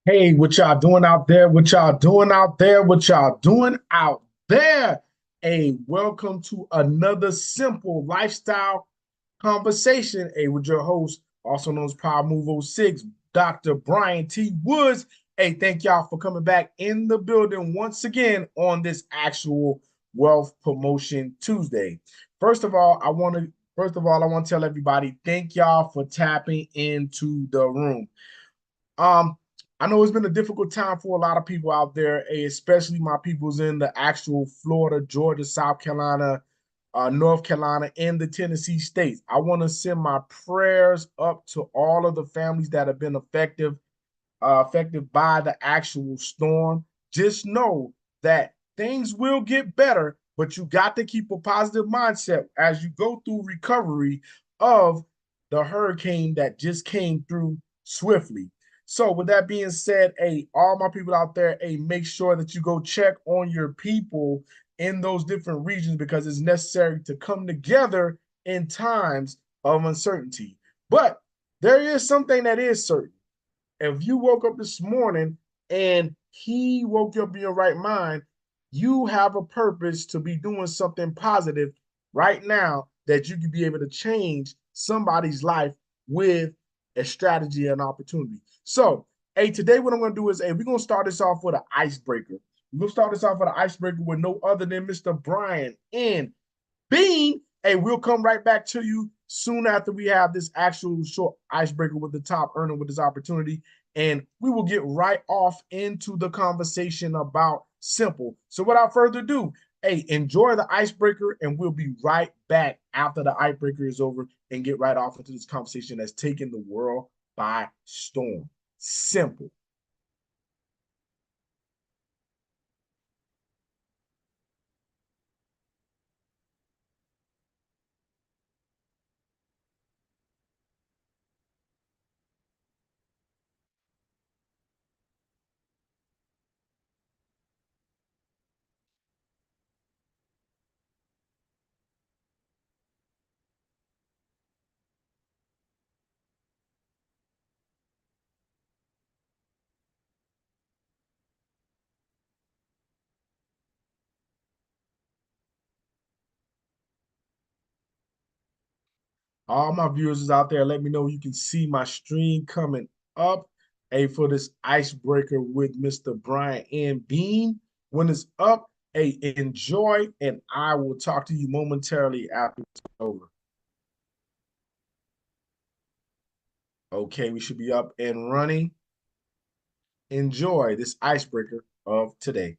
Hey, what y'all doing out there? What y'all doing out there? What y'all doing out there? Hey, welcome to another simple lifestyle conversation. Hey, with your host, also known as Powermove06, Dr. Bryan T. Woods. Hey, thank y'all for coming back in the building once again on this actual Wealth Promotion Tuesday. First of all, I want to tell everybody thank y'all for tapping into the room. Um, I know it's been a difficult time for a lot of people out there, especially my peoples in the actual Florida, Georgia, South Carolina, North Carolina, and the Tennessee states. I want to send my prayers up to all of the families that have been affected by the actual storm. Just know that things will get better, but you got to keep a positive mindset as you go through recovery of the hurricane that just came through swiftly. So, with that being said, hey, all my people out there, hey, make sure that you go check on your people in those different regions because it's necessary to come together in times of uncertainty. But there is something that is certain. If you woke up this morning and he woke you up in your right mind, you have a purpose to be doing something positive right now that you could be able to change somebody's life with a strategy and opportunity. So, hey, today what I'm going to do is, hey, we're going to start this off with an icebreaker. We're going to start this off with an icebreaker with no other than Mr. Bryan and Bean. Hey, we'll come right back to you soon after we have this actual short icebreaker with the top earner with this opportunity. And we will get right off into the conversation about S.I.M.P.L.E. So without further ado, hey, enjoy the icebreaker, and we'll be right back after the icebreaker is over and get right off into this conversation that's taking the world by storm. Simple. All my viewers is out there. Let me know you can see my stream coming up. Hey, for this icebreaker with Mr. Bryan and Bean. When it's up, hey, enjoy, and I will talk to you momentarily after it's over. Okay, we should be up and running. Enjoy this icebreaker of today.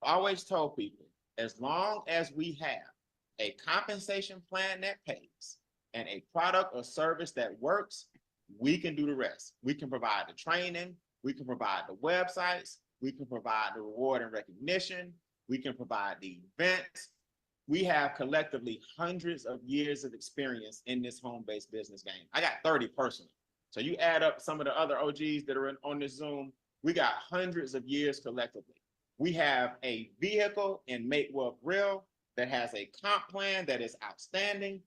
Always told people, as long as we have a compensation plan that pays and a product or service that works, we can do the rest. We can provide the training, we can provide the websites, we can provide the reward and recognition, we can provide the events. We have collectively hundreds of years of experience in this home-based business game. I got 30 personally. So you add up some of the other OGs that are on this Zoom, we got hundreds of years collectively. We have a vehicle in Make Wealth Real that has a comp plan that is outstanding,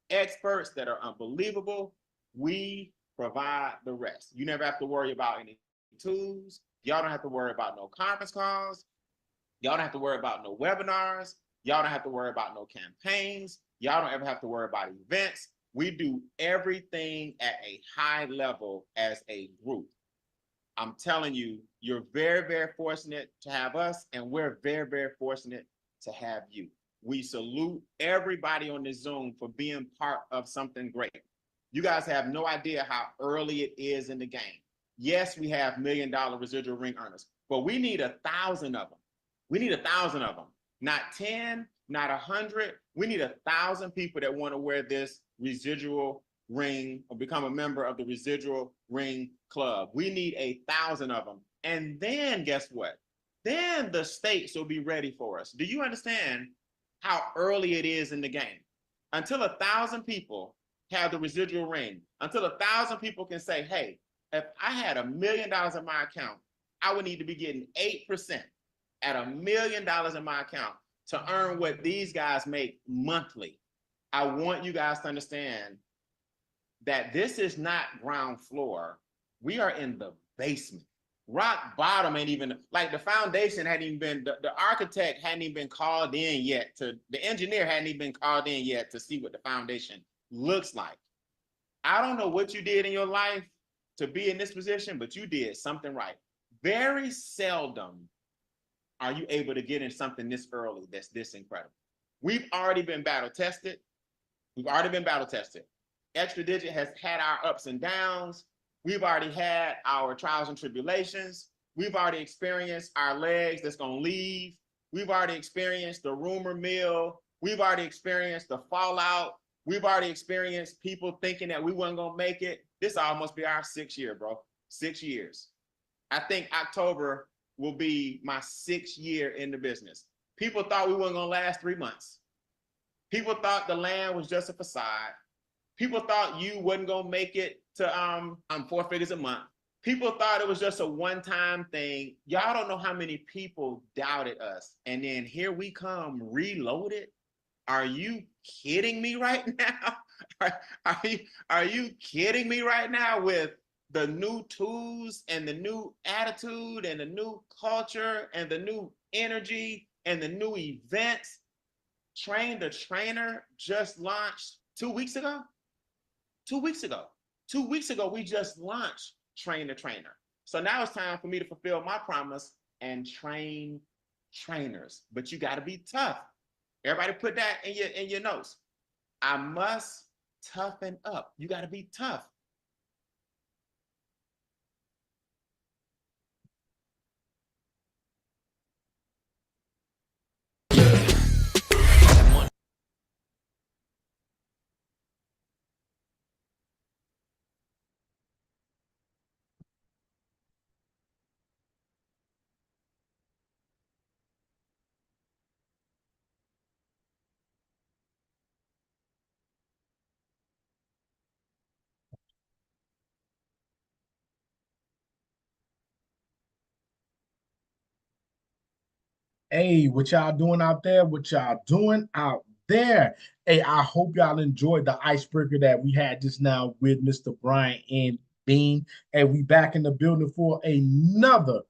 experts that are unbelievable. We provide the rest. You never have to worry about any tools. Y'all don't have to worry about no conference calls. Y'all don't have to worry about no webinars. Y'all don't have to worry about no campaigns. Y'all don't ever have to worry about events. We do everything at a high level as a group. I'm telling you, you're very, very fortunate to have us, and we're very, very fortunate to have you. We salute everybody on this Zoom for being part of something great. You guys have no idea how early it is in the game. Yes, we have $1 million residual ring earners, but we need 1,000 of them. We need 1,000 of them, not 10, not 100. We need 1,000 people that want to wear this residual ring or become a member of the residual ring club. We need 1,000 of them. And then guess what? Then the states will be ready for us. Do you understand how early it is in the game? Until 1,000 people have the residual ring, until 1,000 people can say, hey, if I had $1 million in my account, I would need to be getting 8% at $1 million in my account to earn what these guys make monthly. I want you guys to understand that this is not ground floor. We are in the basement. Rock bottom ain't even, like the foundation hadn't even been, the architect hadn't even been called in yet the engineer hadn't even been called in yet to see what the foundation looks like. I don't know what you did in your life to be in this position, but you did something right. Very seldom are you able to get in something this early that's this incredible. We've already been battle tested. Extra Digit has had our ups and downs. We've already had our trials and tribulations. We've already experienced our legs that's going to leave. We've already experienced the rumor mill. We've already experienced the fallout. We've already experienced people thinking that we weren't going to make it. This almost be our 6th year, bro. 6 years. I think October will be my 6th year in the business. People thought we weren't going to last 3 months. People thought the land was just a facade. People thought you wasn't going to make it to 4 figures a month. People thought it was just a one-time thing. Y'all don't know how many people doubted us. And then here we come reloaded. Are you kidding me right now? Are you kidding me right now with the new tools and the new attitude and the new culture and the new energy and the new events? Train the Trainer just launched 2 weeks ago. 2 weeks ago. 2 weeks ago, we just launched Train the Trainer. So now it's time for me to fulfill my promise and train trainers. But you got to be tough. Everybody put that in your notes. I must toughen up. You got to be tough. Hey, what y'all doing out there? What y'all doing out there? Hey, I hope y'all enjoyed the icebreaker that we had just now with Mr. Bryan and Bean. And we back in the building for another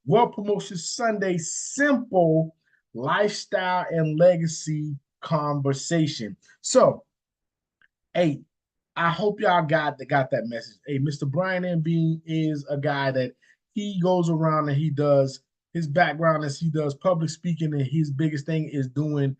Wealth Promotion Sunday simple lifestyle and legacy conversation. So, hey, I hope y'all got that message. Hey, Mr. Bryan and Bean is a guy that he goes around and he does his background is he does public speaking, and his biggest thing is doing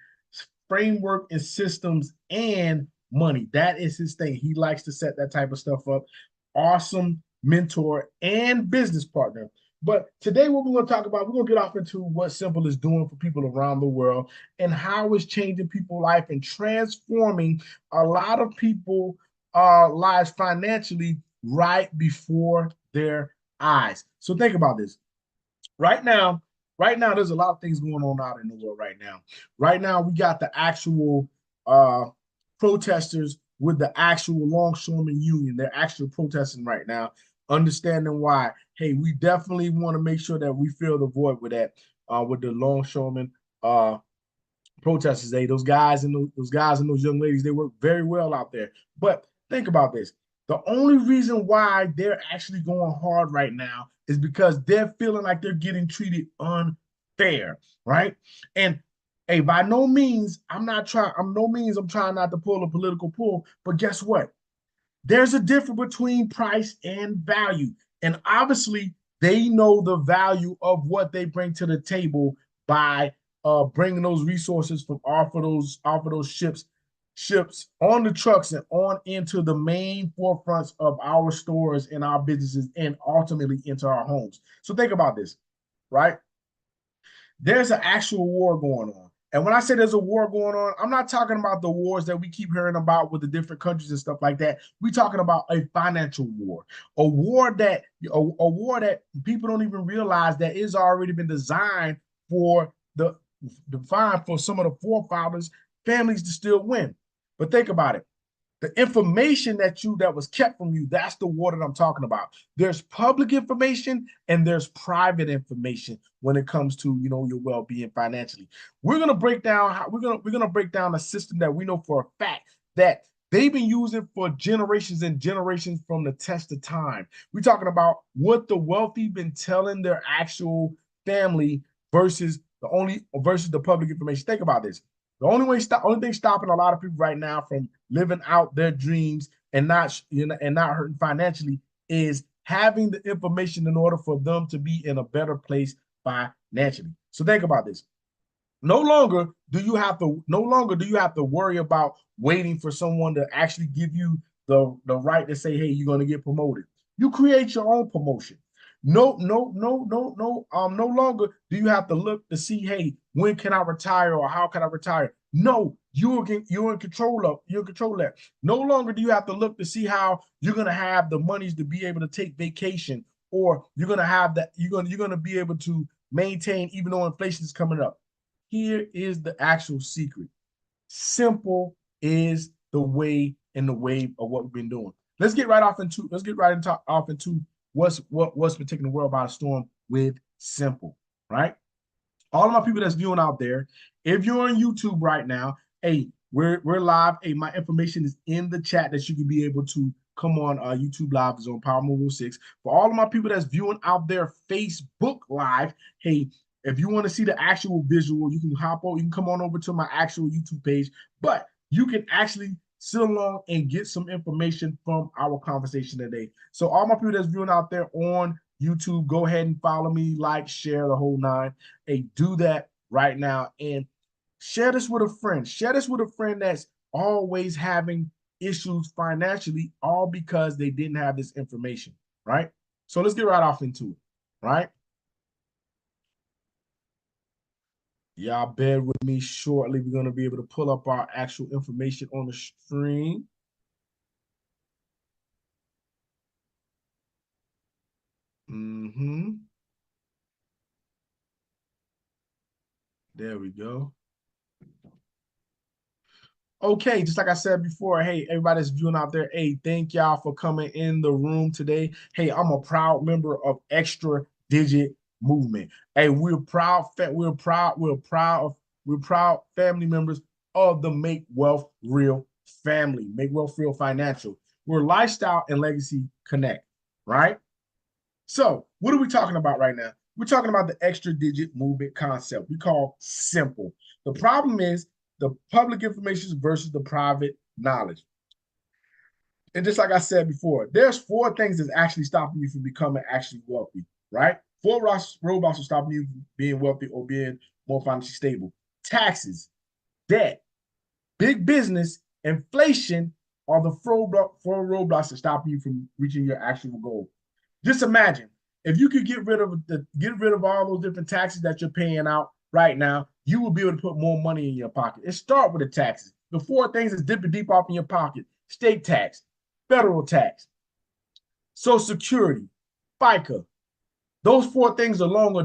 framework and systems and money. That is his thing. He likes to set that type of stuff up. Awesome mentor and business partner. But today, what we're going to talk about, we're going to get off into what S.I.M.P.L.E is doing for people around the world and how it's changing people's life and transforming a lot of people lives financially right before their eyes. So think about this. Right now, there's a lot of things going on out in the world right now. Right now, we got the actual protesters with the actual longshoremen union. They're actually protesting right now, understanding why. Hey, we definitely want to make sure that we fill the void with that, with the longshoremen protesters. Hey, those guys and those young ladies, they work very well out there. But think about this. The only reason why they're actually going hard right now is because they're feeling like they're getting treated unfair, right? And hey, by no means, I'm trying not to pull a political pull, but guess what? There's a difference between price and value. And obviously, they know the value of what they bring to the table by bringing those resources from off of those ships on the trucks and on into the main forefronts of our stores and our businesses and ultimately into our homes. So think about this, right? There's an actual war going on. And when I say there's a war going on, I'm not talking about the wars that we keep hearing about with the different countries and stuff like that. We're talking about a financial war, a war that people don't even realize that is already been designed for defined for some of the forefathers, families to still win. But think about it. The information that was kept from you, that's the war that I'm talking about. There's public information and there's private information when it comes to, you know, your well-being financially. We're gonna break down how we're gonna break down a system that we know for a fact that they've been using for generations and generations from the test of time. We're talking about what the wealthy been telling their actual family versus the public information. Think about this. Only thing stopping a lot of people right now from living out their dreams and not, you know, and not hurting financially is having the information in order for them to be in a better place financially. So think about this. No longer do you have to worry about waiting for someone to actually give you the right to say, hey, you're going to get promoted. You create your own promotion. No longer do you have to look to see, hey, when can I retire or how can I retire? No, you're in control of that. No longer do you have to look to see how you're gonna have the monies to be able to take vacation, or you're gonna have that, you're gonna be able to maintain even though inflation is coming up. Here is the actual secret. Simple is the way and the wave of what we've been doing. Let's get right into off into what's been taking the world by storm with Simple, right? All of my people that's viewing out there, if you're on YouTube right now, hey, we're live. Hey, my information is in the chat that you can be able to come on YouTube Live is on Powermove06. For all of my people that's viewing out there Facebook Live, hey, if you want to see the actual visual, you can you can come on over to my actual YouTube page, but you can actually sit along and get some information from our conversation today. So all my people that's viewing out there on YouTube, go ahead and follow me, like, share the whole nine. Hey, do that right now and share this with a friend. Share this with a friend that's always having issues financially, all because they didn't have this information, right? So let's get right off into it, right? Y'all bear with me shortly. We're going to be able to pull up our actual information on the screen. There we go. Okay, just like I said before, hey, everybody that's viewing out there, hey, thank y'all for coming in the room today. Hey, I'm a proud member of Extra Digit Movement. Hey, we're proud family members of the Make Wealth Real family, Make Wealth Real Financial. We're Lifestyle and Legacy Connect, right? So, what are we talking about right now? We're talking about the extra digit movement concept we call simple. The problem is the public information versus the private knowledge. And just like I said before, there's four things that's actually stopping you from becoming actually wealthy, right? Four roadblocks are stopping you from being wealthy or being more financially stable. Taxes, debt, big business, inflation are the four roadblocks that stop you from reaching your actual goal. Just imagine if you could get rid of all those different taxes that you're paying out right now, you will be able to put more money in your pocket. And start with the taxes. The four things that's dipping deep off in your pocket: state tax, federal tax, Social Security, FICA. Those four things alone are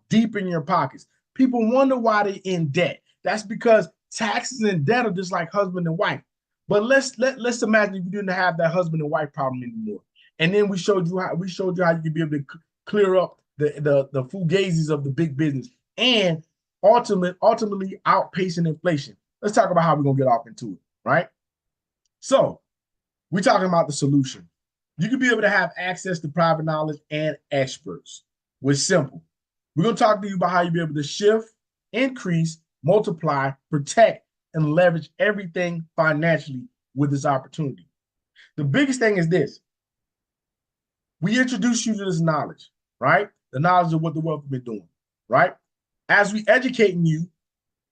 deep in your pockets. People wonder why they're in debt. That's because taxes and debt are just like husband and wife. But let's imagine if you didn't have that husband and wife problem anymore. And then we showed you how you could be able to clear up the fugazis of the big business and ultimately outpacing inflation. Let's talk about how we're gonna get off into it, right? So we're talking about the solution. You can be able to have access to private knowledge and experts with Simple. We're going to talk to you about how you'll be able to shift, increase, multiply, protect, and leverage everything financially with this opportunity. The biggest thing is this. We introduce you to this knowledge, right? The knowledge of what the wealth has been doing, right? As we educating you,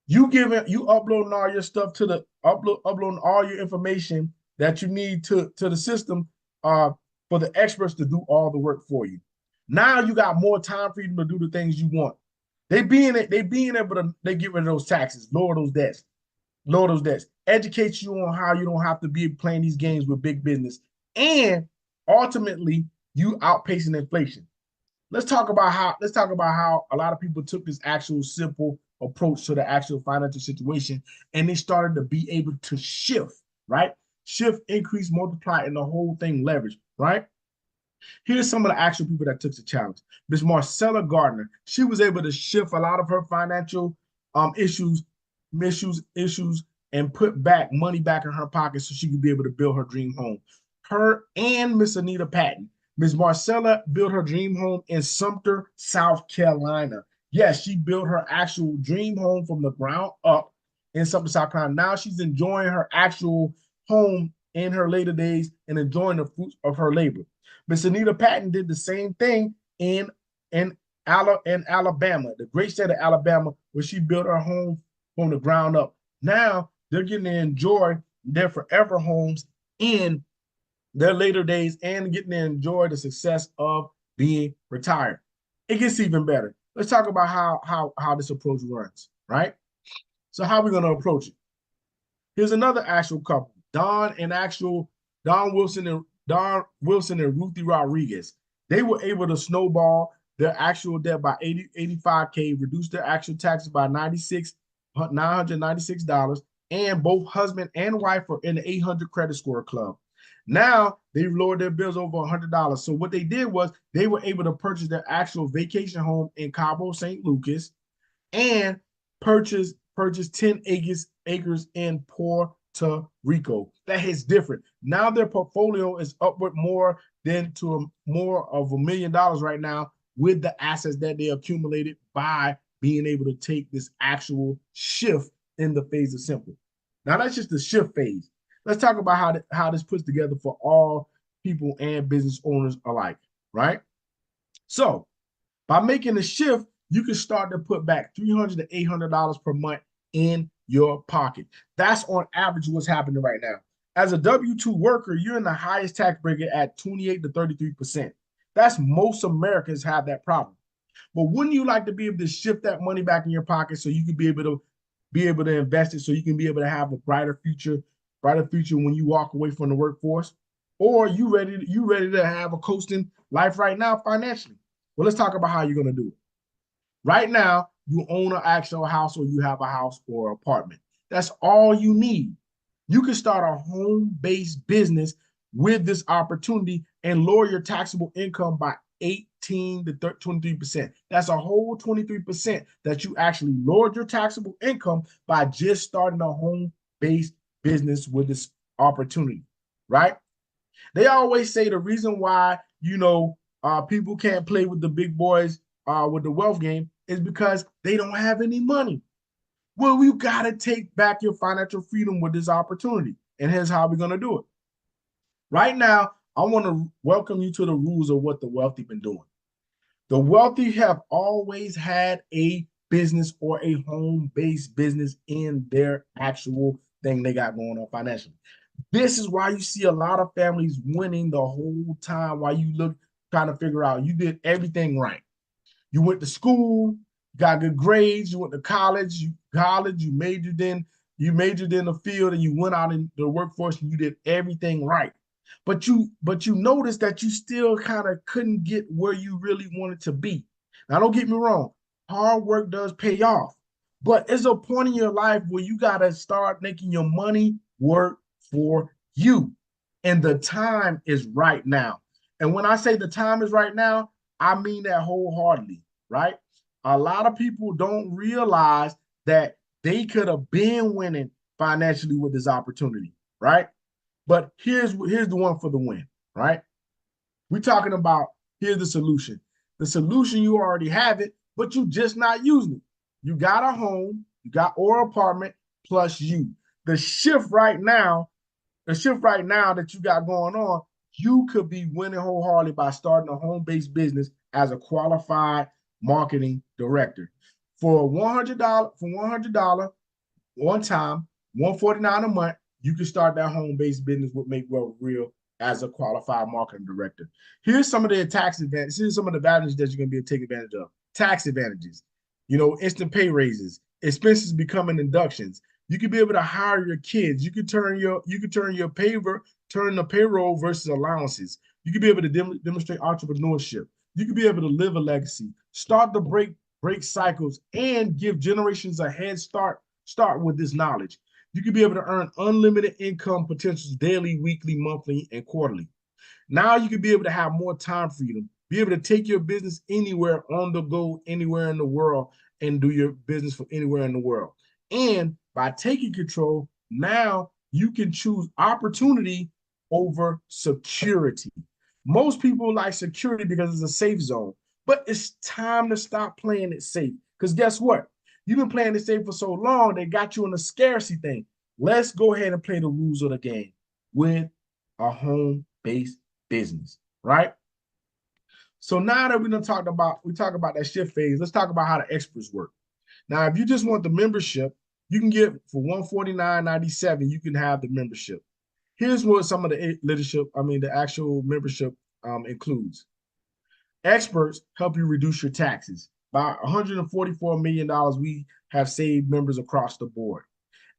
you uploading all your stuff to the uploading all your information that you need to the system for the experts to do all the work for you. Now you got more time for you to do the things you want. They being able to they get rid of those taxes, lower those debts, educate you on how you don't have to be playing these games with big business, and ultimately you outpacing inflation. Let's talk about how a lot of people took this actual simple approach to the actual financial situation and they started to be able to shift, right? Shift, increase, multiply, and the whole thing leverage, right? Here's some of the actual people that took the challenge. Miss Marcella Gardner, she was able to shift a lot of her financial issues, and put back money back in her pocket so she could be able to build her dream home. Her and Miss Anita Patton. Miss Marcella built her dream home in Sumter, South Carolina. Yes, she built her actual dream home from the ground up in Sumter, South Carolina. Now she's enjoying her actual home in her later days and enjoying the fruits of her labor. Miss Anita Patton did the same thing in Alabama, the great state of Alabama, where she built her home from the ground up. Now they're getting to enjoy their forever homes in their later days and getting to enjoy the success of being retired. It gets even better. Let's talk about how this approach runs, right? So how are we going to approach it? Here's another actual couple, Don Wilson and Ruthie Rodriguez. They were able to snowball their actual debt by 85K, reduce their actual taxes by $996, and both husband and wife are in the 800 credit score club. Now they've lowered their bills over $100. So what they did was they were able to purchase their actual vacation home in Cabo St. Lucas and purchase 10 acres in Puerto Rico. That hits different. Now their portfolio is upward more than to more of $1 million right now with the assets that they accumulated by being able to take this actual shift in the phase of S.I.M.P.L.E. Now that's just the shift phase. Let's talk about how this puts together for all people and business owners alike, right? So by making the shift, you can start to put back $300 to $800 per month in your pocket. That's on average what's happening right now. As a W-2 worker, you're in the highest tax bracket at 28 to 33%. That's most Americans have that problem. But wouldn't you like to be able to shift that money back in your pocket so you can be able to invest it so you can be able to have a brighter future when you walk away from the workforce? Or you ready to have a coasting life right now financially? Well, let's talk about how you're going to do it. Right now, you own an actual house or you have a house or apartment. That's all you need. You can start a home-based business with this opportunity and lower your taxable income by 18 to 23%. That's a whole 23% that you actually lowered your taxable income by just starting a home-based business with this opportunity, right? They always say the reason why, people can't play with the big boys with the wealth game is because they don't have any money. Well, you got to take back your financial freedom with this opportunity. And here's how we're going to do it. Right now, I want to welcome you to the rules of what the wealthy been doing. The wealthy have always had a business or a home-based business in their actual thing they got going on financially. This is why you see a lot of families winning the whole time while you look trying to figure out you did everything right. You went to school, got good grades, you went to college, you majored in the field and you went out in the workforce and you did everything right. But you noticed that you still kind of couldn't get where you really wanted to be. Now, don't get me wrong, hard work does pay off, but it's a point in your life where you got to start making your money work for you. And the time is right now. And when I say the time is right now, I mean that wholeheartedly, right? A lot of people don't realize that they could have been winning financially with this opportunity, right? But here's the one for the win, right? We're talking about here's the solution. The solution, you already have it, but you just not using it. You got a home, you got or apartment plus you. The shift right now that you got going on, you could be winning wholeheartedly by starting a home-based business as a qualified marketing director. For $100 one time, $149 a month, you can start that home-based business with Make Wealth Real as a qualified marketing director. Here's some of the tax advantages. Here's some of the advantages that you're going to be able to take advantage of. Tax advantages, instant pay raises, expenses becoming inductions. You can be able to hire your kids. You can turn the payroll versus allowances. You can be able to demonstrate entrepreneurship. You can be able to live a legacy, start to break cycles, and give generations a head start with this knowledge. You can be able to earn unlimited income potentials daily, weekly, monthly, and quarterly. Now you can be able to have more time freedom, be able to take your business anywhere on the go, anywhere in the world, and do your business from anywhere in the world. And by taking control, now you can choose opportunity over security. Most people like security because it's a safe zone, but it's time to stop playing it safe. Because guess what? You've been playing it safe for so long, they got you in a scarcity thing. Let's go ahead and play the rules of the game with a home-based business, right? So now that we talk about that shift phase, let's talk about how the experts work. Now, if you just want the membership, you can get for $149.97, you can have the membership. Here's what some of the actual membership includes. Experts help you reduce your taxes. By $144 million, we have saved members across the board.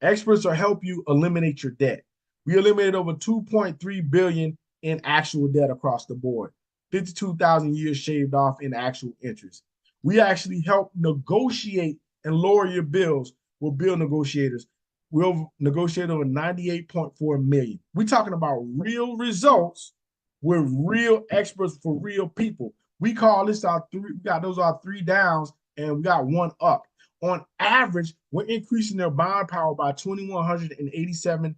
Experts will help you eliminate your debt. We eliminated over $2.3 billion in actual debt across the board, 52,000 years shaved off in actual interest. We actually help negotiate and lower your bills with bill negotiators. We'll negotiate over 98.4 million. We're talking about real results with real experts for real people. We call this those are three downs, and we got one up. On average, we're increasing their buying power by $2,187,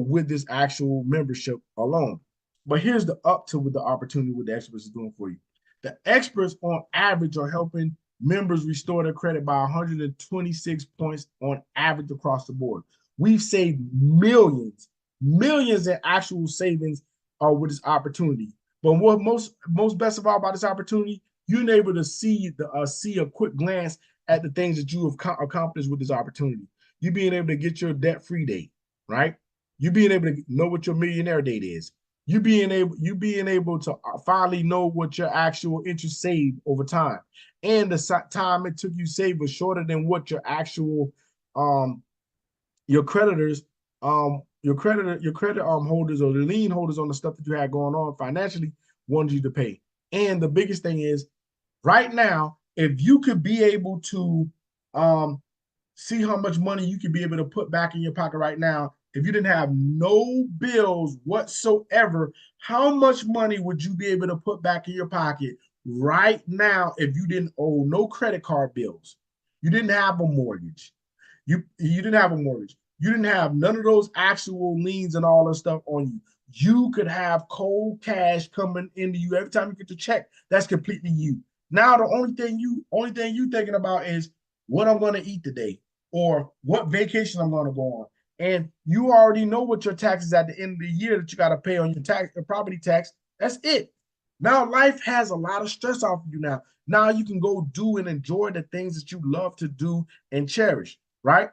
with this actual membership alone. But here's the up to with the opportunity what the experts is doing for you. The experts on average are helping members restore their credit by 126 points on average across the board. We've saved millions in actual savings with this opportunity. But what most best of all about this opportunity, you're able to see a quick glance at the things that you have accomplished with this opportunity. You being able to get your debt-free date, right? You being able to know what your millionaire date is. You being able to finally know what your actual interest saved over time, and the time it took you save was shorter than what your actual your creditors your credit holders or the lien holders on the stuff that you had going on financially wanted you to pay. And the biggest thing is, right now, if you could be able to see how much money you could be able to put back in your pocket right now, if you didn't have no bills whatsoever, how much money would you be able to put back in your pocket right now if you didn't owe no credit card bills? You didn't have a mortgage. You didn't have a mortgage. You didn't have none of those actual liens and all that stuff on you. You could have cold cash coming into you every time you get the check. That's completely you. Now the only thing you thinking about is what I'm going to eat today or what vacation I'm going to go on. And you already know what your taxes at the end of the year that you got to pay on your property tax. That's it. Now life has a lot of stress off of you now. Now you can go do and enjoy the things that you love to do and cherish, right?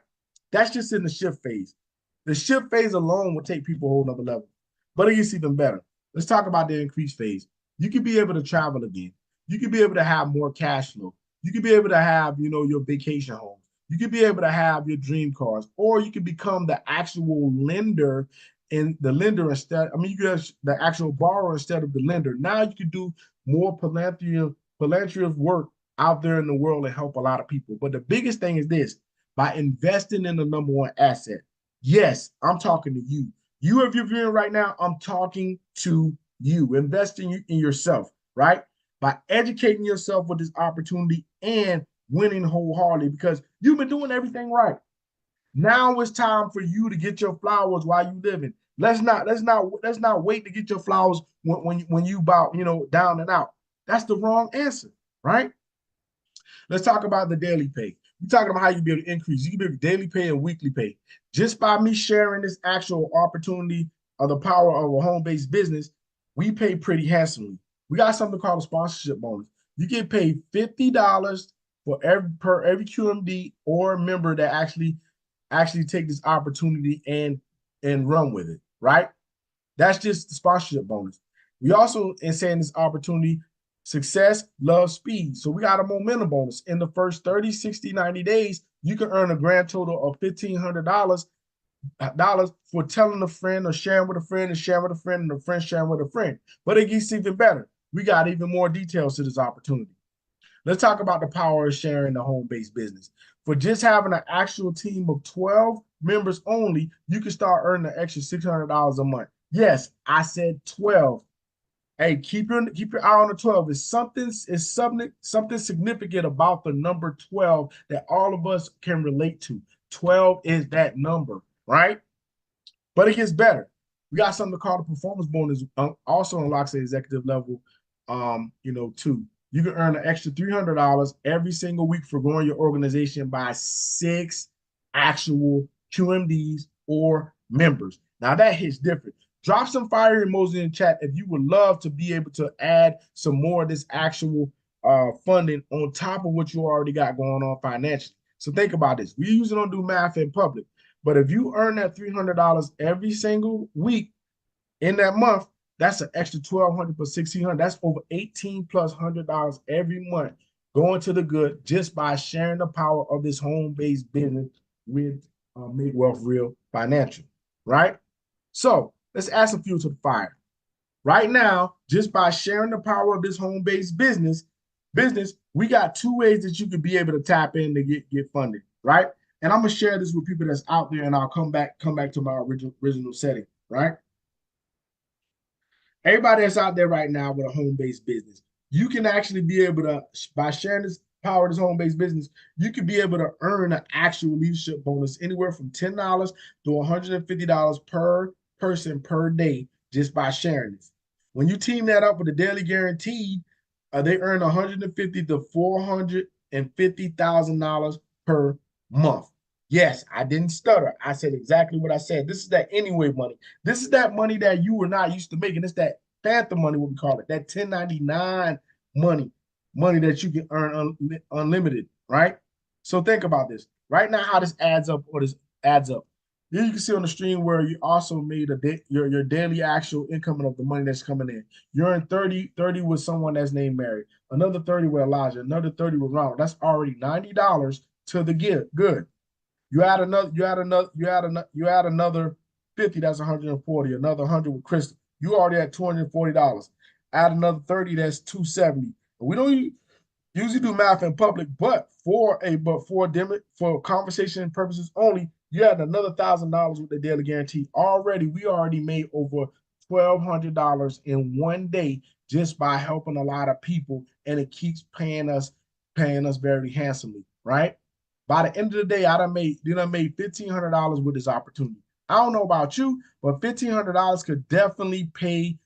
That's just in the shift phase. The shift phase alone will take people a whole nother level. But it gets even better. Let's talk about the increase phase. You can be able to travel again. You can be able to have more cash flow. You can be able to have, your vacation home. You can be able to have your dream cars, or you can become the actual lender and the lender instead. You can have the actual borrower instead of the lender. Now you can do more philanthropy work out there in the world and help a lot of people. But the biggest thing is this: by investing in the number one asset. Yes, I'm talking to you. You, if you're viewing right now, I'm talking to you. Investing in yourself, right? By educating yourself with this opportunity and winning wholeheartedly, because you've been doing everything right. Now it's time for you to get your flowers while you living. Let's not wait to get your flowers when you about down and out. That's the wrong answer, right? Let's talk about the daily pay. We're talking about how you be able to increase. You can be able to daily pay and weekly pay. Just by me sharing this actual opportunity of the power of a home-based business, we pay pretty handsomely. We got something called a sponsorship bonus. You get paid $50 for every QMD or member that actually take this opportunity and run with it, right? That's just the sponsorship bonus. We also, in saying this opportunity, success, love, speed. So we got a momentum bonus. In the first 30, 60, 90 days, you can earn a grand total of $1,500 for telling a friend or sharing with a friend and sharing with a friend and a friend sharing with a friend. But it gets even better. We got even more details to this opportunity. Let's talk about the power of sharing the home-based business. For just having an actual team of 12 members only, you can start earning an extra $600 a month. Yes, I said 12. Hey, keep your eye on the 12. It's something significant about the number 12 that all of us can relate to. 12 is that number, right? But it gets better. We got something called a performance bonus, also unlocks the executive level, too. You can earn an extra $300 every single week for growing your organization by 6 actual QMDs or members. Now that hits different. Drop some fire emojis in the chat if you would love to be able to add some more of this actual funding on top of what you already got going on financially. So think about this. We usually don't do math in public, but if you earn that $300 every single week in that month, that's an extra 1,200 plus 1,600. That's over 18 plus $100 every month going to the good just by sharing the power of this home-based business with Make Wealth Real Financial, right? So let's add some fuel to the fire. Right now, just by sharing the power of this home-based business, we got 2 ways that you could be able to tap in to get funded, right? And I'm gonna share this with people that's out there, and I'll come back to my original setting, right? Everybody that's out there right now with a home-based business, you can actually be able to, by sharing this power of this home-based business, you could be able to earn an actual leadership bonus anywhere from $10 to $150 per person per day just by sharing this. When you team that up with the daily guaranteed, they earn $150 to $450,000 per month. Yes, I didn't stutter. I said exactly what I said. This is that anyway money. This is that money that you were not used to making. It's that phantom money, what we call it, that 1099 money that you can earn unlimited, right? So think about this. Right now, how this adds up or this adds up. Here you can see on the stream where you also made your daily actual income of the money that's coming in. You're in 30 with someone that's named Mary, another 30 with Elijah, another 30 with Ronald. That's already $90 to the good. You add another 50, that's 140, another 100 with Crystal. You already at $240. Add another 30, that's 270. We don't usually do math in public, but for conversation purposes only, you add another $1,000 with the daily guarantee. We already made over $1,200 in one day just by helping a lot of people, and it keeps paying us very handsomely, right? By the end of the day, I done made $1,500 with this opportunity. I don't know about you, but $1,500 could definitely pay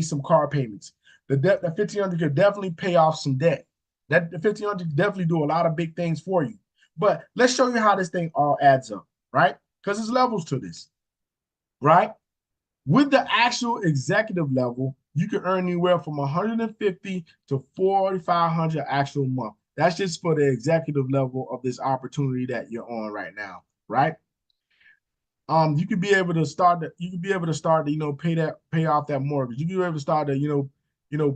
some car payments. The 1,500 could definitely pay off some debt. That the 1,500 could definitely do a lot of big things for you. But let's show you how this thing all adds up, right? Because there's levels to this, right? With the actual executive level, you can earn anywhere from 150 to 4,500 actual month. That's just for the executive level of this opportunity that you're on right now, right? You could be able to start to pay off that mortgage. You could be able to start to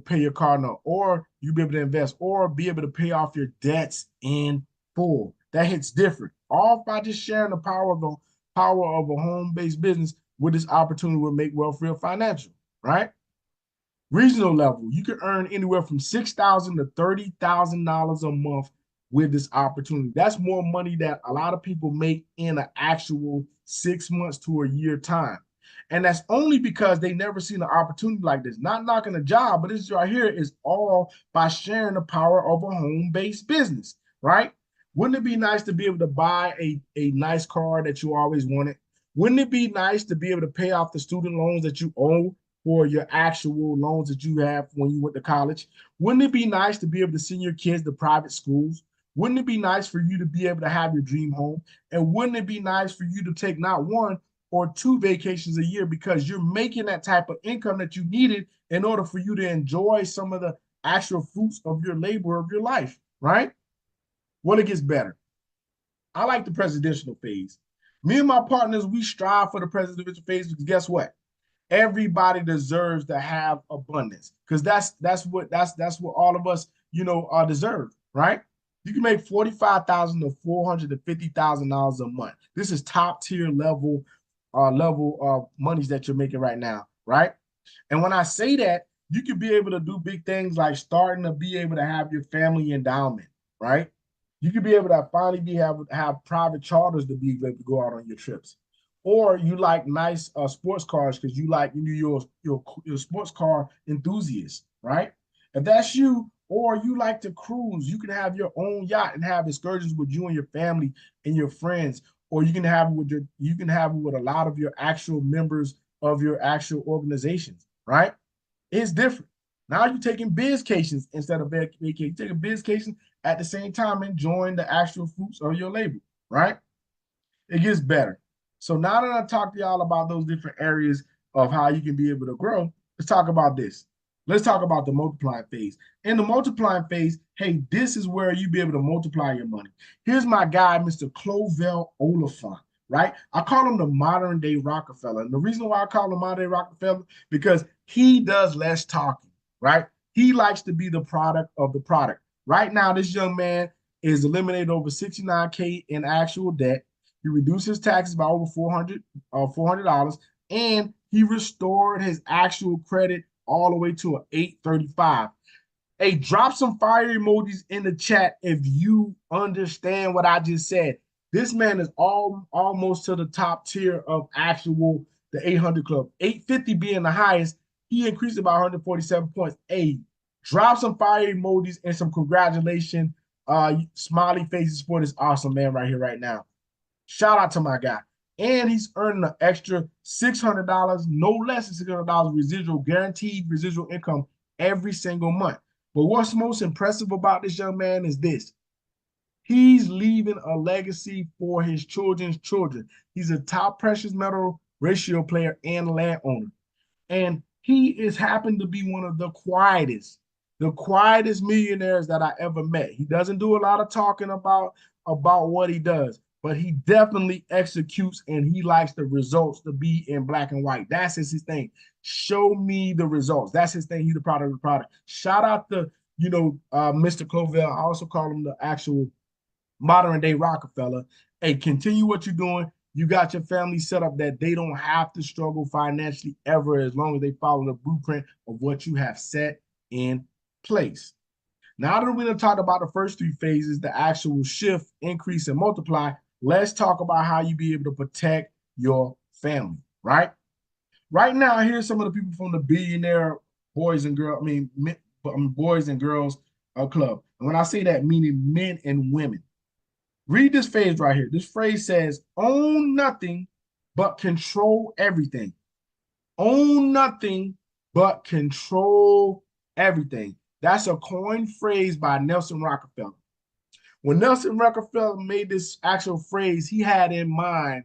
pay your car note, or you be able to invest, or be able to pay off your debts in full. That hits different, all by just sharing the power of a home-based business with this opportunity will Make Wealth Real Financial, right? Regional level, you can earn anywhere from $6,000 to $30,000 a month with this opportunity. That's more money that a lot of people make in an actual 6 months to a year time. And that's only because they never seen an opportunity like this. Not knocking a job, but this right here is all by sharing the power of a home-based business, right? Wouldn't it be nice to be able to buy a nice car that you always wanted? Wouldn't it be nice to be able to pay off the student loans that you owe for your actual loans that you have when you went to college? Wouldn't it be nice to be able to send your kids to private schools? Wouldn't it be nice for you to be able to have your dream home? And wouldn't it be nice for you to take not 1 or 2 vacations a year because you're making that type of income that you needed in order for you to enjoy some of the actual fruits of your labor of your life, right? Well, it gets better. I like the presidential phase. Me and my partners, we strive for the presidential phase because guess what? Everybody deserves to have abundance because that's what all of us deserve, right? You can make $45,000 to $450,000 a month. This is top tier level of monies that you're making right now, right? And when I say that, you could be able to do big things like starting to be able to have your family endowment, right? You could be able to finally have private charters to be able to go out on your trips. Or you like nice sports cars because you like your sports car enthusiast, right? If that's you, or you like to cruise, you can have your own yacht and have excursions with you and your family and your friends, or you can have it with a lot of your actual members of your actual organizations, right? It's different. Now you're taking bizcations instead of vacation. You're taking bizcations at the same time enjoying the actual fruits of your labor, right? It gets better. So now that I talked to y'all about those different areas of how you can be able to grow, let's talk about this. Let's talk about the multiplying phase. In the multiplying phase, hey, this is where you be able to multiply your money. Here's my guy, Mr. Clovell Oliphant, right? I call him the modern day Rockefeller. And the reason why I call him modern day Rockefeller, because he does less talking, right? He likes to be the product of the product. Right now, this young man is eliminated over 69K in actual debt. He reduced his taxes by over $400, and he restored his actual credit all the way to an 835. Hey, drop some fire emojis in the chat if you understand what I just said. This man is almost to the top tier of actual the 800 club. 850 being the highest, he increased about 147 points. Hey, drop some fire emojis and some congratulations, smiley faces for this awesome man right here, right now. Shout out to my guy. And he's earning an extra $600, no less than $600 residual, guaranteed residual income every single month. But what's most impressive about this young man is this. He's leaving a legacy for his children's children. He's a top precious metal ratio player and landowner. And he is happened to be one of the quietest millionaires that I ever met. He doesn't do a lot of talking about what he does, but he definitely executes and he likes the results to be in black and white. That's his thing. Show me the results. That's his thing. He's the product of the product. Shout out to Mr. Clovell. I also call him the actual modern day Rockefeller. Hey, continue what you're doing. You got your family set up that they don't have to struggle financially ever as long as they follow the blueprint of what you have set in place. Now that we're going to talk about the first three phases, the actual shift, increase, and multiply, let's talk about how you be able to protect your family, right? Right now, here's some of the people from the billionaire boys and girls, boys and girls club. And when I say that, meaning men and women. Read this phrase right here. This phrase says, own nothing but control everything. Own nothing but control everything. That's a coined phrase by Nelson Rockefeller. When Nelson Rockefeller made this actual phrase, he had in mind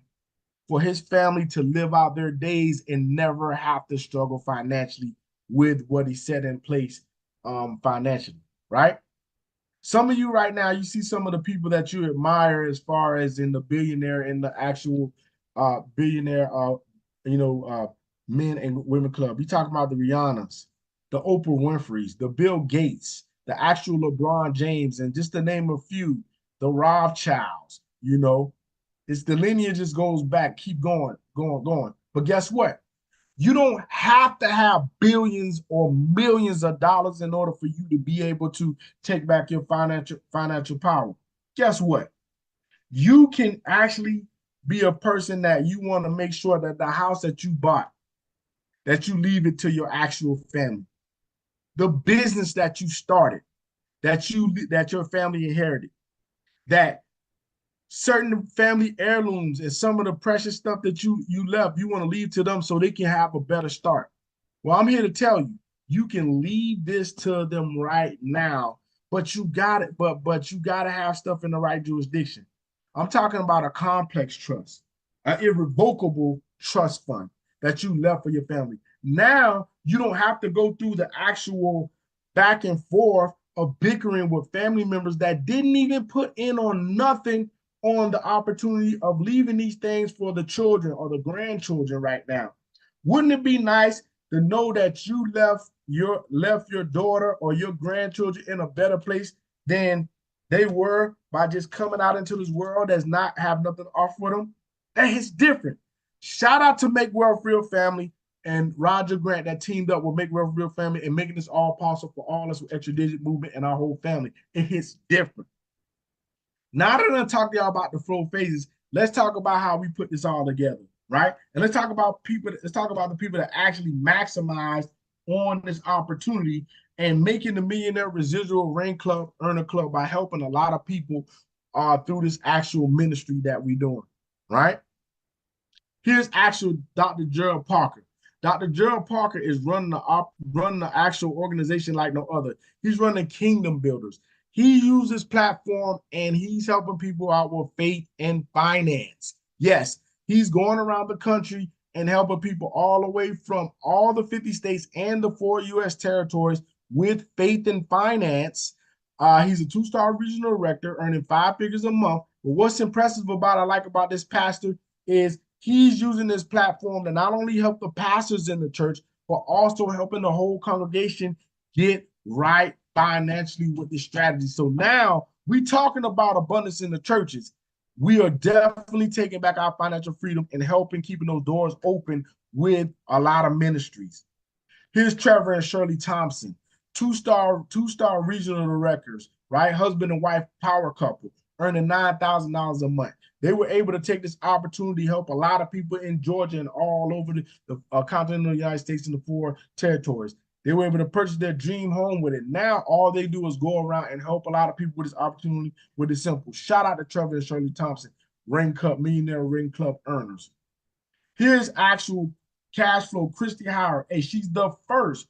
for his family to live out their days and never have to struggle financially with what he set in place financially, right? Some of you right now, you see some of the people that you admire as far as in the billionaire, in the actual billionaire, men and women club. You talking about the Rihannas, the Oprah Winfreys, the Bill Gates, the actual LeBron James, and just to name a few, the Rothschilds, it's the lineage just goes back, keep going, going, going. But guess what? You don't have to have billions or millions of dollars in order for you to be able to take back your financial power. Guess what? You can actually be a person that you want to make sure that the house that you bought, that you leave it to your actual family. The business that you started, that your family inherited, that certain family heirlooms and some of the precious stuff that you left, you want to leave to them so they can have a better start. Well, I'm here to tell you, you can leave this to them right now, but you got it, but you got to have stuff in the right jurisdiction. I'm talking about a complex trust, an irrevocable trust fund that you left for your family. Now you don't have to go through the actual back and forth of bickering with family members that didn't even put in on nothing on the opportunity of leaving these things for the children or the grandchildren right now. Wouldn't it be nice to know that you left your daughter or your grandchildren in a better place than they were by just coming out into this world that's not have nothing to offer them? That is different. Shout out to Make Wealth Real Family and Roger Grant that teamed up with Make Wealth Real Family and making this all possible for all of us with Extra Digit Movement and our whole family. It hits different. Now that I'm talking to y'all about the flow phases, let's talk about how we put this all together, right? And let's talk about people. Let's talk about the people that actually maximize on this opportunity and making the Millionaire Residual Ring Club Earner Club by helping a lot of people through this actual ministry that we're doing, right? Here's actual Dr. Gerald Parker. Dr. Gerald Parker is running the actual organization like no other. He's running Kingdom Builders. He uses platform and he's helping people out with faith and finance. Yes, he's going around the country and helping people all the way from all the 50 states and the 4 U.S. territories with faith and finance. He's a 2-star regional director earning 5 figures a month. But what's impressive I like about this pastor is he's using this platform to not only help the pastors in the church, but also helping the whole congregation get right financially with this strategy. So now we're talking about abundance in the churches. We are definitely taking back our financial freedom and helping keeping those doors open with a lot of ministries. Here's Trevor and Shirley Thompson, two-star regional directors, right? Husband and wife power couple, earning $9,000 a month. They were able to take this opportunity to help a lot of people in Georgia and all over the continental United States and the 4 territories. They were able to purchase their dream home with it. Now all they do is go around and help a lot of people with this opportunity with it simple. Shout out to Trevor and Shirley Thompson, Millionaire Ring Club earners. Here's actual cash flow, Christy Howard. Hey, she's the first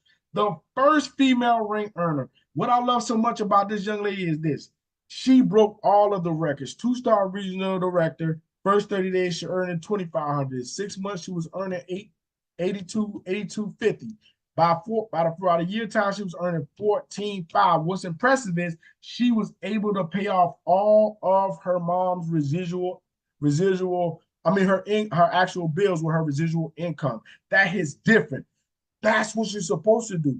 female ring earner. What I love so much about this young lady is this. She broke all of the records. 2-star regional director. First 30 days, she earned $2,500. 6 months, she was earning $82.50. By the year time, she was earning $14,500. What's impressive is she was able to pay off all of her mom's her actual bills with her residual income. That is different. That's what you're supposed to do.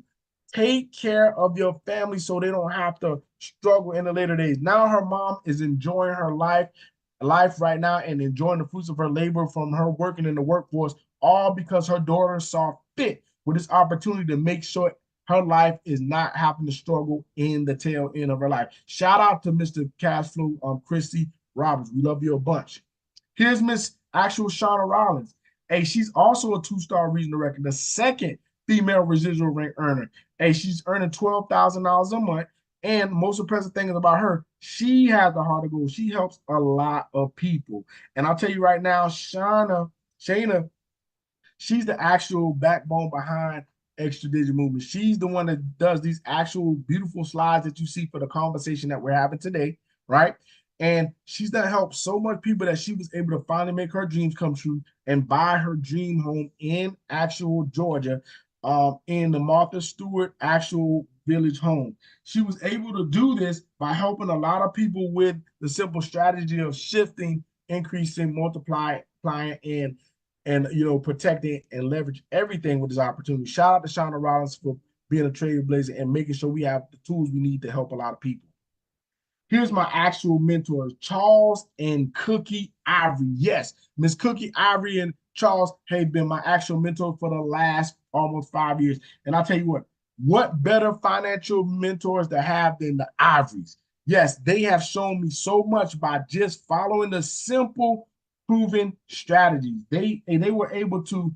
Take care of your family so they don't have to struggle in the later days. Now her mom is enjoying her life right now and enjoying the fruits of her labor from her working in the workforce, all because her daughter saw fit with this opportunity to make sure her life is not having to struggle in the tail end of her life. Shout out to Mr. Cashflow, Christy Roberts. We love you a bunch. Here's Miss actual Shauna Rollins. Hey, she's also a 2-star regional director, the second female residual ring earner. Hey, she's earning $12,000 a month. And most impressive thing is about her, she has the heart of gold. She helps a lot of people. And I'll tell you right now, Shayna, she's the actual backbone behind Extra Digit Movement. She's the one that does these actual beautiful slides that you see for the conversation that we're having today, right? And she's done helped so much people that she was able to finally make her dreams come true and buy her dream home in actual Georgia, in the Martha Stewart actual village home. She was able to do this by helping a lot of people with the simple strategy of shifting, increasing, multiplying, and protecting and leverage everything with this opportunity. Shout out to Shauna Rollins for being a trailblazer and making sure we have the tools we need to help a lot of people. Here's my actual mentors, Charles and Cookie Ivory. Yes, Miss Cookie Ivory and Charles have been my actual mentor for the last almost 5 years. And I'll tell you what better financial mentors to have than the Ivories? Yes, they have shown me so much by just following the simple, proven strategies. They were able to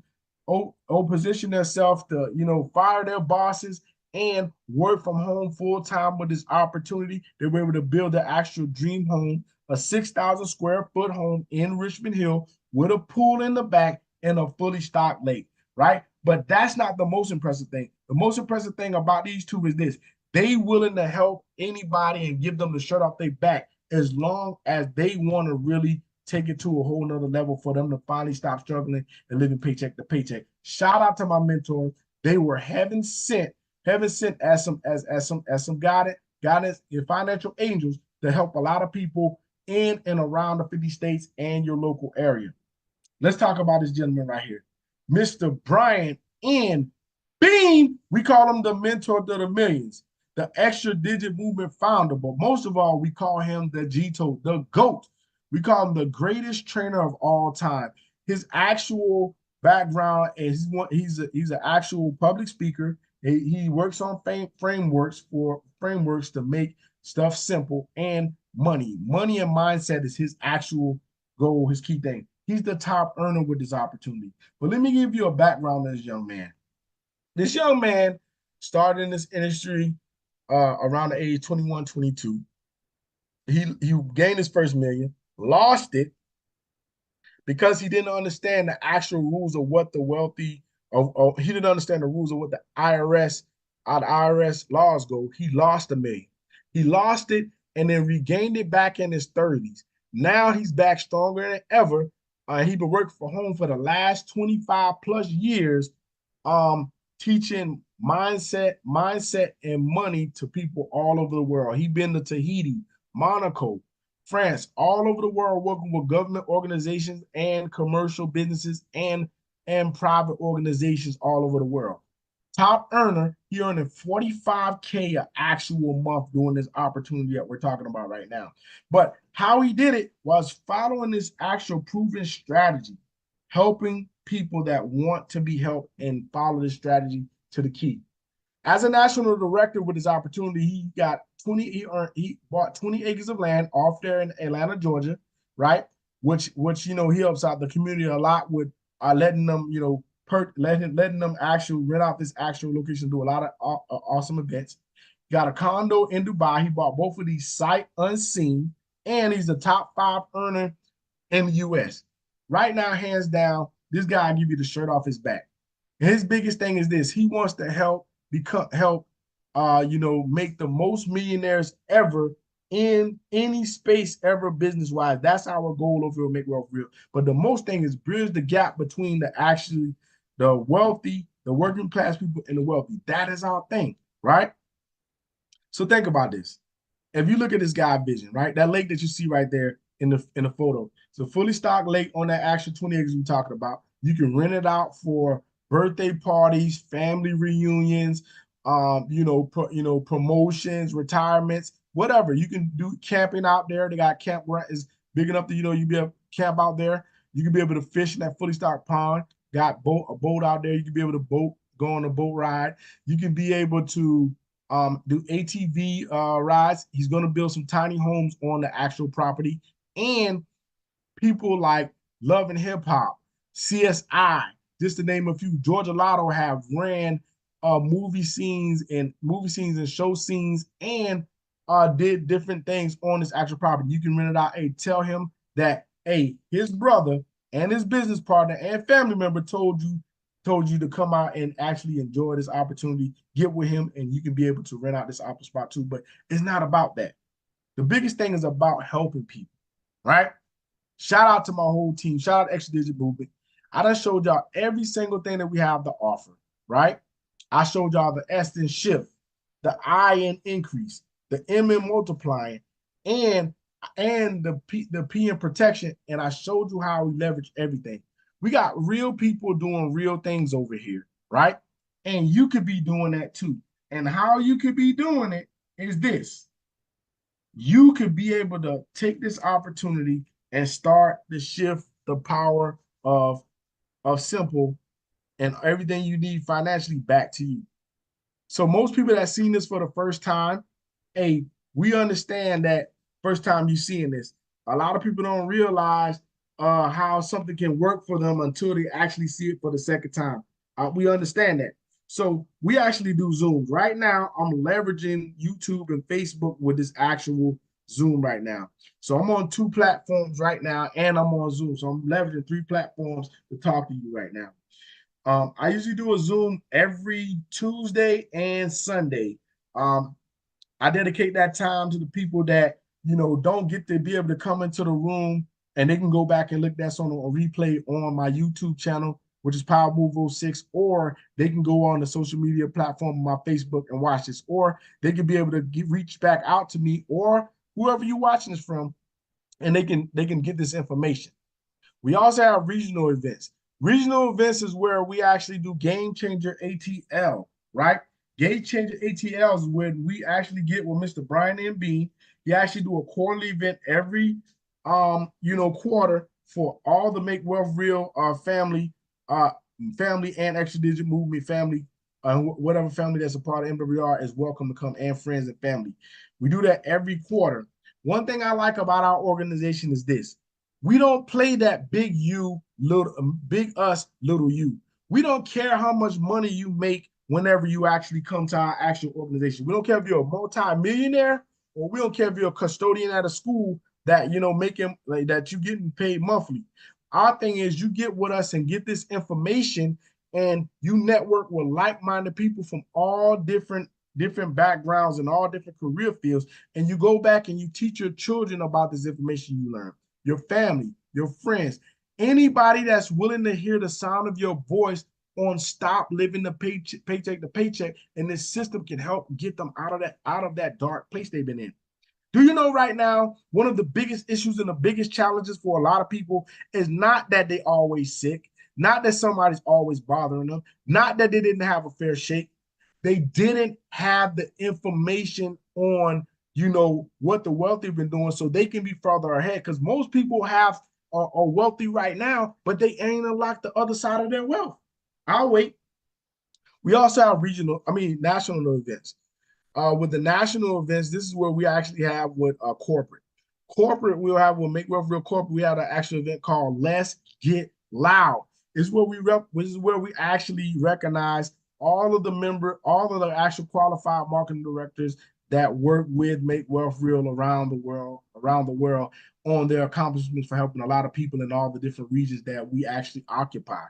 position themselves to, fire their bosses and work from home full-time with this opportunity. They were able to build their actual dream home, a 6,000 square foot home in Richmond Hill with a pool in the back and a fully stocked lake, right? But that's not the most impressive thing. The most impressive thing about these two is this. They willing to help anybody and give them the shirt off their back as long as they want to really take it to a whole nother level for them to finally stop struggling and living paycheck to paycheck. Shout out to my mentors. They were heaven sent as some guidance, guidance, and financial angels to help a lot of people in and around the 50 states and your local area. Let's talk about this gentleman right here, Mr. Bryan in Beam. We call him the mentor to the millions, the extra digit movement founder. But most of all, we call him the GTO, the GOAT. We call him the greatest trainer of all time. His actual background is he's an actual public speaker. He works on frameworks to make stuff simple and money. Money and mindset is his actual goal, his key thing. He's the top earner with this opportunity. But let me give you a background on this young man. This young man started in this industry around the age 21, 22. He gained his first million, lost it because he didn't understand the actual rules of what the wealthy, he didn't understand the rules of what the IRS, how the IRS laws go. He lost a million. He lost it and then regained it back in his 30s. Now he's back stronger than ever. He's been working from home for the last 25 plus years, teaching mindset, and money to people all over the world. He's been to Tahiti, Monaco, France, all over the world, working with government organizations and commercial businesses and private organizations all over the world. Top earner, he earning 45K an actual month doing this opportunity that we're talking about right now. But how he did it was following this actual proven strategy, helping people that want to be helped and follow this strategy to the key. As a national director with his opportunity, he bought 20 acres of land off there in Atlanta, Georgia, right? Which he helps out the community a lot with letting them, letting them actually rent out this actual location, do a lot of awesome events. Got a condo in Dubai. He bought both of these sight unseen, and he's the top 5 earner in the US. Right now, hands down, this guy will give you the shirt off his back. And his biggest thing is this: he wants to help make the most millionaires ever in any space ever business-wise. That's our goal over here, Make Wealth Real. But the most thing is bridge the gap between the wealthy, the working class people, and the wealthy. That is our thing, right? So think about this. If you look at this guy vision, right? That lake that you see right there in the photo, it's a fully stocked lake on that actual 20 acres we're talking about. You can rent it out for birthday parties, family reunions, promotions, retirements, whatever. You can do camping out there. They got campground is big enough that you be able to camp out there. You can be able to fish in that fully stocked pond. Got a boat out there. You can be able to go on a boat ride. You can be able to do ATV rides. He's going to build some tiny homes on the actual property. And people like Love and Hip Hop, CSI, just to name a few. Georgia Lotto have ran movie scenes and show scenes and did different things on this actual property. You can rent it out. Hey, tell him that his brother and his business partner and family member told you to come out and actually enjoy this opportunity. Get with him, and you can be able to rent out this opera spot too. But it's not about that. The biggest thing is about helping people, right? Shout out to my whole team. Shout out Extra Digit Movement. I done showed y'all every single thing that we have to offer, right? I showed y'all the S in shift, the I in increase, the M in multiplying, and the P in protection. And I showed you how we leverage everything. We got real people doing real things over here, right? And you could be doing that too. And how you could be doing it is this. You could be able to take this opportunity and start to shift the power of S.I.M.P.L.E and everything you need financially back to you. So most people that seen this for the first time, hey, we understand that first time you seeing this. A lot of people don't realize how something can work for them until they actually see it for the second time. We understand that. So we actually do Zooms. Right now, I'm leveraging YouTube and Facebook with this actual Zoom right now. So I'm on 2 platforms right now, and I'm on Zoom. So I'm leveraging 3 platforms to talk to you right now. I usually do a Zoom every Tuesday and Sunday. I dedicate that time to the people that, don't get to be able to come into the room, and they can go back and look that's on a replay on my YouTube channel. which is Powermove06, or they can go on the social media platform on my Facebook and watch this, or they can be able to reach back out to me or whoever you're watching this from, and they can get this information. We also have regional events. Regional events is where we actually do game changer ATL, right? Game changer ATL is when we actually get with Mr. Bryan and Bean. He actually do a quarterly event every quarter for all the Make Wealth Real uh family and extra digit movement family, whatever family that's a part of MWR is welcome to come, and friends and family. We do that every quarter. One thing I like about our organization is this: we don't play that big you, little big us, little you. We don't care how much money you make whenever you actually come to our actual organization. We don't care if you're a multi-millionaire, or we don't care if you're a custodian at a school that making like that you getting paid monthly. Our thing is you get with us and get this information, and you network with like-minded people from all different backgrounds and all different career fields, and you go back and you teach your children about this information you learn, your family, your friends, anybody that's willing to hear the sound of your voice on stop living the paycheck to paycheck, and this system can help get them out of that dark place they've been in. Do you know right now, one of the biggest issues and the biggest challenges for a lot of people is not that they always sick, not that somebody's always bothering them, not that they didn't have a fair shake. They didn't have the information on, what the wealthy have been doing so they can be further ahead. Because most people are wealthy right now, but they ain't unlocked the other side of their wealth. I'll wait. We also have national events. With the national events, this is where we actually have with corporate. Corporate, we'll have with Make Wealth Real Corporate. We have an actual event called Let's Get Loud. This is where we actually recognize all of the actual qualified marketing directors that work with Make Wealth Real around the world on their accomplishments for helping a lot of people in all the different regions that we actually occupy.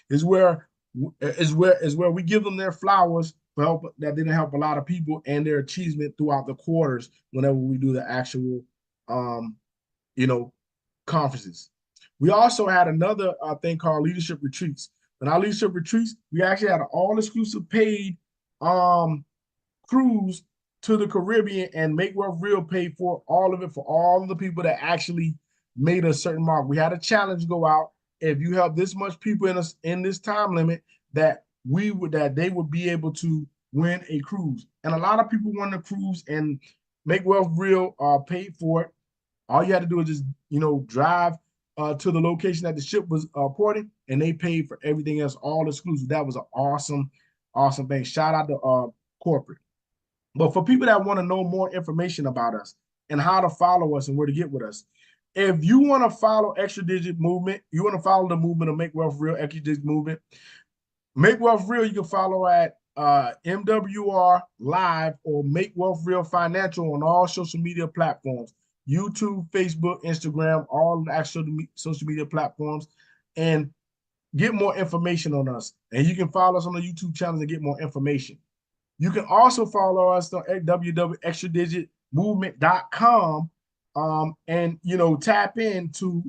Is where we give them their flowers for help that didn't help a lot of people, and their achievement throughout the quarters whenever we do the actual um, you know, conferences. We also had another thing called leadership retreats. In our leadership retreats, we actually had an all-exclusive paid um, cruise to the Caribbean, and Make Wealth Real paid for all of it for all of the people that actually made a certain mark. We had a challenge go out. If you help this much people in this time limit, that they would be able to win a cruise. And a lot of people won the cruise, and Make Wealth Real paid for it. All you had to do is just drive to the location that the ship was porting, and they paid for everything else, all exclusive. That was an awesome thing. Shout out to corporate. But for people that want to know more information about us and how to follow us and where to get with us, if you want to follow Extra Digit Movement, you want to follow the movement of Make Wealth Real, Extra Digit Movement, Make Wealth Real, you can follow at MWR Live or Make Wealth Real Financial on all social media platforms: YouTube, Facebook, Instagram, all the actual social media platforms, and get more information on us. And you can follow us on the YouTube channel and get more information. You can also follow us on www.extradigitmovement.com, and tap into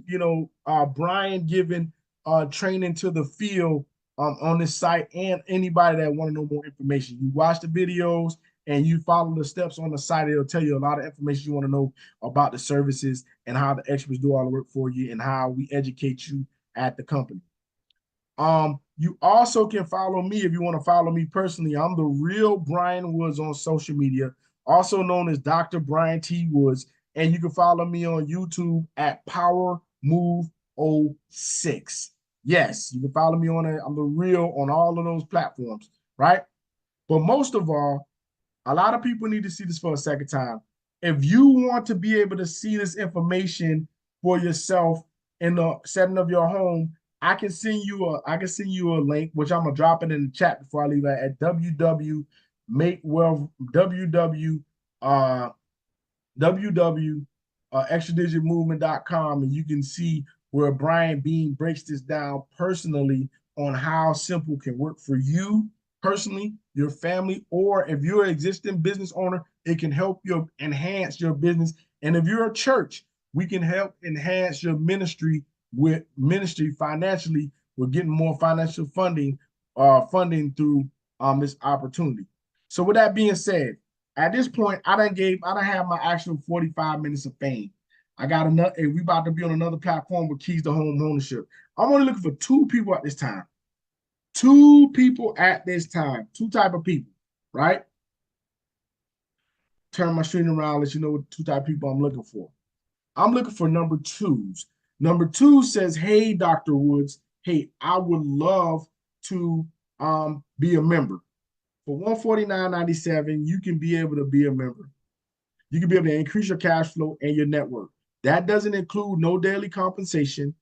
Bryan giving training to the field on this site, and anybody that want to know more information. You watch the videos and you follow the steps on the site. It'll tell you a lot of information you want to know about the services and how the experts do all the work for you and how we educate you at the company. You also can follow me if you want to follow me personally. I'm the real Bryan Woods on social media, also known as Dr. Bryan T. Woods. And you can follow me on YouTube at Powermove06. Yes, you can follow me on it. I'm the real on all of those platforms, right? But most of all, a lot of people need to see this for a second time. If you want to be able to see this information for yourself in the setting of your home, I can send you a link, which I'm gonna drop it in the chat before I leave at www.extradigitmovement.com, and you can see where Bryan Bean breaks this down personally on how simple can work for you personally, your family, or if you're an existing business owner, it can help you enhance your business. And if you're a church, we can help enhance your ministry financially we're getting more financial funding through this opportunity. So with that being said, at this point, I done have my actual 45 minutes of fame. I got another, we about to be on another platform with keys to home ownership. I'm only looking for two people at this time. Two people at this time, two type of people, right? Turn my screen around, let you know what two type of people I'm looking for. I'm looking for number twos. Number two says, hey, Dr. Woods, hey, I would love to be a member. For $149.97, you can be able to be a member. You can be able to increase your cash flow and your network. That doesn't include no daily compensation.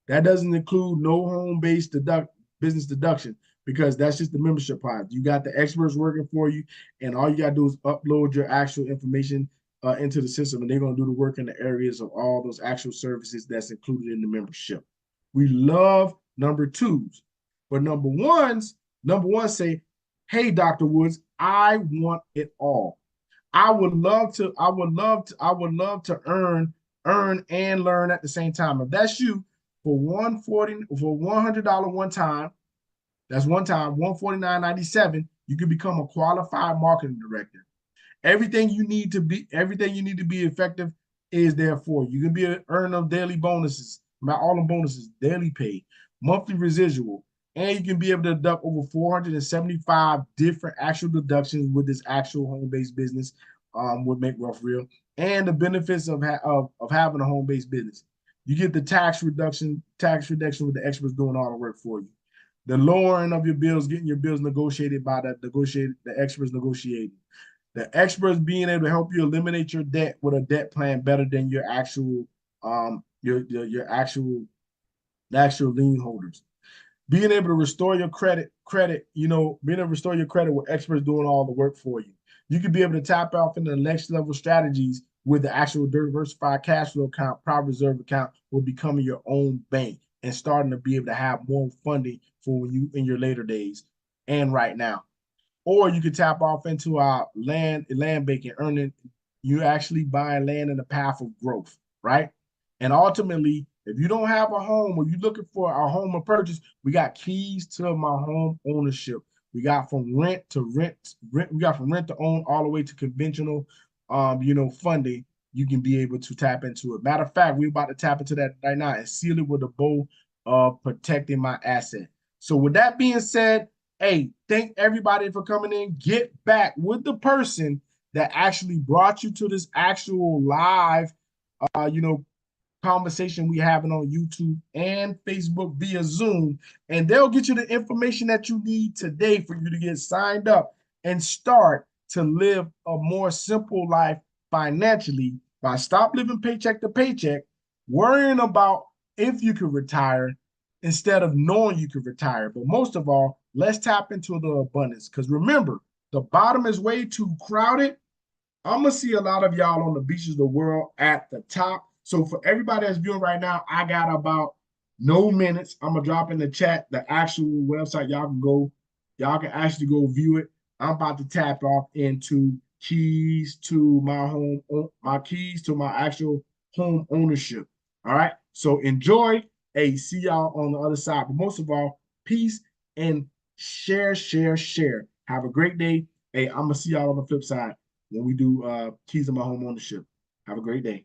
That doesn't include no home-based business deduction, because that's just the membership part. You got the experts working for you, and all you got to do is upload your actual information into the system, and they're going to do the work in the areas of all those actual services that's included in the membership. We love number twos, but number one say, hey, Dr. Woods, I want it all. I would love to earn and learn at the same time. If that's you, for $100 one time, that's one time, $149.97, you can become a qualified marketing director. Everything you need to be effective is there for you. You can be an earner of daily bonuses, about all the bonuses, daily pay, monthly residual, and you can be able to deduct over 475 different actual deductions with this actual home-based business with Make Wealth Real, and the benefits of having a home-based business. You get the tax reduction with the experts doing all the work for you. The lowering of your bills, getting your bills negotiated by the experts negotiating. The experts being able to help you eliminate your debt with a debt plan better than your actual actual lien holders. Being able to restore your credit, being able to restore your credit with experts doing all the work for you. You could be able to tap off into the next level strategies with the actual diversified cash flow account, private reserve account will becoming your own bank and starting to be able to have more funding for you in your later days and right now. Or you could tap off into our land banking, earning, you actually buying land in the path of growth, right? And ultimately, if you don't have a home or you're looking for a home or purchase, we got keys to my home ownership. We got from rent to rent, we got from rent to own all the way to conventional funding. You can be able to tap into it. Matter of fact, we're about to tap into that right now and seal it with a bow of protecting my asset. So with that being said, hey, thank everybody for coming in. Get back with the person that actually brought you to this actual live, conversation we having on YouTube and Facebook via Zoom, and they'll get you the information that you need today for you to get signed up and start to live a more simple life financially by stop living paycheck to paycheck, worrying about if you could retire instead of knowing you could retire. But most of all, let's tap into the abundance, because remember, the bottom is way too crowded. I'm gonna see a lot of y'all on the beaches of the world at the top. So for everybody that's viewing right now, I got about no minutes. I'm gonna drop in the chat the actual website. Y'all can actually go view it. I'm about to tap off into keys to my keys to my actual home ownership. All right. So enjoy. Hey, see y'all on the other side. But most of all, peace and share, share, share. Have a great day. Hey, I'm gonna see y'all on the flip side when we do keys to my home ownership. Have a great day.